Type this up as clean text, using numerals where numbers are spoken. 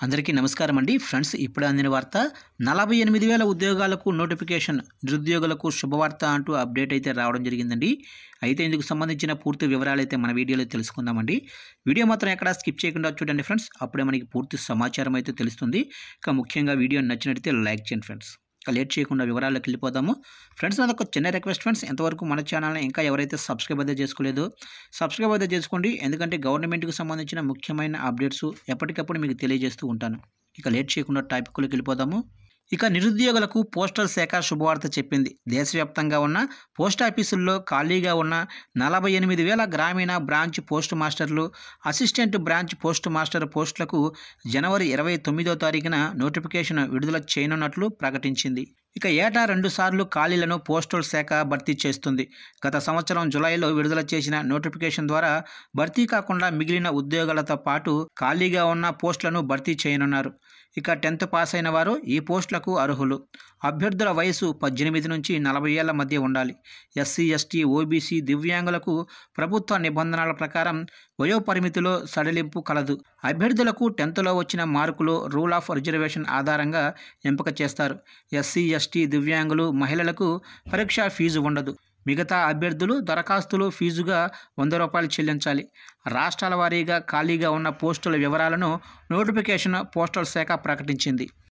అందరికీ నమస్కారం అండి ఫ్రెండ్స్. ఇప్పుడు అందిన వార్త 48,000 ఉద్యోగాలకు నోటిఫికేషన్, నిరుద్యోగులకు శుభవార్త అంటూ అప్డేట్ అయితే రావడం జరిగిందండి. అయితే ఇందుకు సంబంధించిన పూర్తి వివరాలు అయితే మన వీడియోలో తెలుసుకుందామండి. వీడియో మాత్రం ఎక్కడా స్కిప్ చేయకుండా చూడండి ఫ్రెండ్స్. అప్పుడే మనకి పూర్తి సమాచారం అయితే తెలుస్తుంది. ఇక ముఖ్యంగా వీడియో నచ్చినట్లయితే లైక్ చేయండి ఫ్రెండ్స్. ఇక లేట్ చేయకుండా వివరాల్లోకి వెళ్ళిపోదాము ఫ్రెండ్స్. నాదొక చిన్న రిక్వెస్ట్ ఫ్రెండ్స్, ఎంతవరకు మన ఛానల్ని ఇంకా ఎవరైతే సబ్స్క్రైబ్ అయితే చేసుకోలేదో సబ్స్క్రైబ్ అయితే చేసుకోండి. ఎందుకంటే గవర్నమెంట్కి సంబంధించిన ముఖ్యమైన అప్డేట్స్ ఎప్పటికప్పుడు మీకు తెలియజేస్తూ ఉంటాను. ఇక లేట్ చేయకుండా టాపిక్లోకి వెళ్ళిపోదాము. ఇక నిరుద్యోగులకు పోస్టల్ శాఖ శుభవార్త చెప్పింది. దేశవ్యాప్తంగా ఉన్న పోస్టాఫీసుల్లో ఖాళీగా ఉన్న 48,000 గ్రామీణ బ్రాంచ్ పోస్ట్ మాస్టర్లు, అసిస్టెంట్ బ్రాంచ్ పోస్ట్ మాస్టర్ పోస్టులకు జనవరి 29వ తారీఖున నోటిఫికేషన్ విడుదల చేయనున్నట్లు ప్రకటించింది. ఇక ఏటా 2 సార్లు ఖాళీలను పోస్టల్ శాఖ భర్తీ చేస్తుంది. గత సంవత్సరం జులైలో విడుదల చేసిన నోటిఫికేషన్ ద్వారా భర్తీ కాకుండా మిగిలిన ఉద్యోగాలతో పాటు ఖాళీగా ఉన్న పోస్టులను భర్తీ చేయనున్నారు. ఇక 10th పాస్ అయిన వారు ఈ పోస్టులకు అర్హులు. అభ్యర్థుల వయసు 18 నుంచి 40 ఏళ్ల మధ్య ఉండాలి. ఎస్సీ, ఎస్టీ, ఓబీసీ, దివ్యాంగులకు ప్రభుత్వ నిబంధనల ప్రకారం వయోపరిమితిలో సడలింపు కలదు. అభ్యర్థులకు 10thలో వచ్చిన మార్కులు రూల్ ఆఫ్ రిజర్వేషన్ ఆధారంగా ఎంపిక చేస్తారు. ఎస్సీ, ఎస్టీ, దివ్యాంగులు, మహిళలకు పరీక్షా ఫీజు ఉండదు. మిగతా అభ్యర్థులు దరఖాస్తులు ఫీజుగా ₹100 చెల్లించాలి. రాష్ట్రాల వారీగా ఖాళీగా ఉన్న పోస్టుల వివరాలను నోటిఫికేషన్ పోస్టల్ శాఖ ప్రకటించింది.